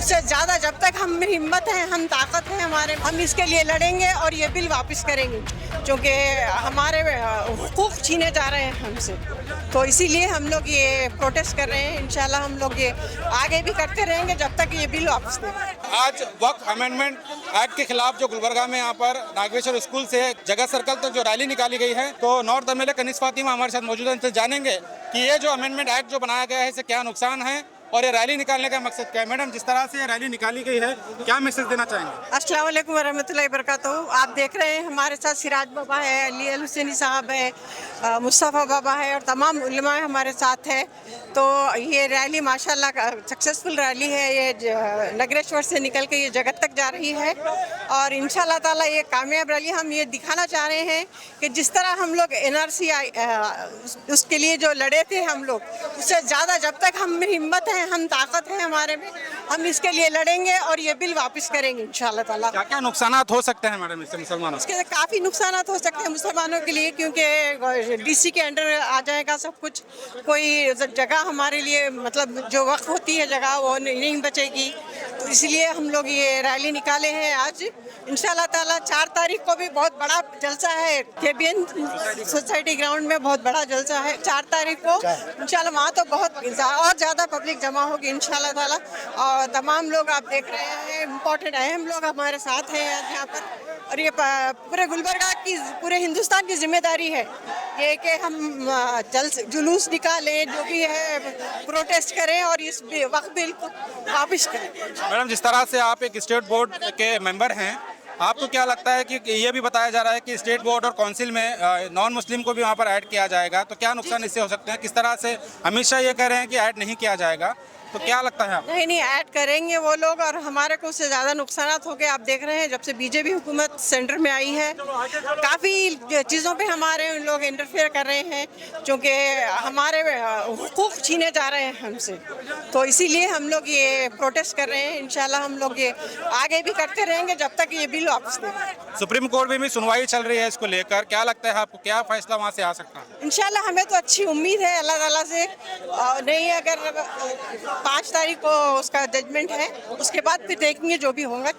उससे ज़्यादा जब तक हम में हिम्मत है, हम ताकत है हमारे, हम इसके लिए लड़ेंगे और ये बिल वापस करेंगे, क्योंकि हमारे हुकूक छीने जा रहे हैं हमसे। तो इसीलिए हम लोग ये प्रोटेस्ट कर रहे हैं। इंशाल्लाह हम लोग ये आगे भी करते रहेंगे जब तक ये बिल वापस दें। आज वक्फ अमेंडमेंट एक्ट के खिलाफ जो गुलबर्गा में यहाँ पर नागेश्वर स्कूल से जगह सर्कल तक जो रैली निकाली गई है, तो नॉर्थ एमएलए कनीज फातिमा हमारे साथ मौजूद हैं। इनसे जानेंगे कि ये जो अमेंडमेंट एक्ट जो बनाया गया है इससे क्या नुकसान है और ये रैली निकालने का मकसद क्या है। मैडम, जिस तरह से ये रैली निकाली गई है, क्या मैसेज देना चाहेंगे? अस्सलाम वालेकुम वरहमतुल्लाहि वबरकातुहू। आप देख रहे हैं हमारे साथ सिराज बाबा है, अली अल हुसैनी साहब है, मुस्तफ़ा बाबा है और तमाम उलमा हमारे साथ है। तो ये रैली माशाल्लाह सक्सेसफुल रैली है। ये नगरेश्वर से निकल के ये जगत तक जा रही है और इंशाल्लाह ताला ये कामयाब रैली। हम ये दिखाना चाह रहे हैं कि जिस तरह हम लोग NRC उसके लिए जो लड़े थे हम लोग, उससे ज़्यादा जब तक हम में हिम्मत है, हम ताकत है हमारे में, हम इसके लिए लड़ेंगे और ये बिल वापस करेंगे इंशाल्लाह ताला। क्या क्या नुकसानात हो सकते हैं मैडम इससे मुसलमानों? इसके काफ़ी नुकसानात हो सकते हैं मुसलमानों के लिए, क्योंकि DC के अंडर आ जाएगा सब कुछ। कोई जगह हमारे लिए मतलब जो वक्त होती है जगह वो नहीं बचेगी। तो इसलिए हम लोग ये रैली निकाले हैं आज। इंशाल्लाह ताला 4 तारीख को भी बहुत बड़ा जलसा है, KBN सोसाइटी ग्राउंड में बहुत बड़ा जलसा है 4 तारीख को। इंशाल्लाह वहाँ तो बहुत और ज़्यादा पब्लिक जमा होगी इंशाल्लाह ताला। और तमाम लोग आप देख रहे हैं, इम्पोर्टेंट अहम लोग हमारे साथ हैं यहाँ पर। और ये पूरे गुलबर्गा की, पूरे हिंदुस्तान की जिम्मेदारी है ये कि हम जुलूस निकालें, जो भी है प्रोटेस्ट करें और इस वक्त बिल को वापस करें। मैडम, जिस तरह से आप एक स्टेट बोर्ड के मेंबर हैं, आपको क्या लगता है कि ये भी बताया जा रहा है कि स्टेट बोर्ड और काउंसिल में नॉन मुस्लिम को भी वहाँ पर ऐड किया जाएगा, तो क्या नुकसान इससे हो सकते हैं? किस तरह से अमित शाह ये कह रहे हैं कि ऐड नहीं किया जाएगा, तो क्या लगता है आपको? नहीं, ऐड करेंगे वो लोग और हमारे को उससे ज़्यादा नुकसान हो गए। आप देख रहे हैं जब से BJP हुकूमत सेंटर में आई है, काफ़ी चीज़ों पे हमारे लोग इंटरफेयर कर रहे हैं, क्योंकि हमारे हुकूक छीने जा रहे हैं हमसे। तो इसीलिए हम लोग ये प्रोटेस्ट कर रहे हैं। इंशाल्लाह हम लोग ये आगे भी करते रहेंगे जब तक ये बिल वापस दें। सुप्रीम कोर्ट में भी सुनवाई चल रही है इसको लेकर, क्या लगता है आपको, क्या फैसला वहाँ से आ सकता है? इंशाल्लाह हमें तो अच्छी उम्मीद है अल्लाह ताला से। नहीं, अगर 5 तारीख को उसका जजमेंट है, उसके बाद फिर देखेंगे जो भी होगा।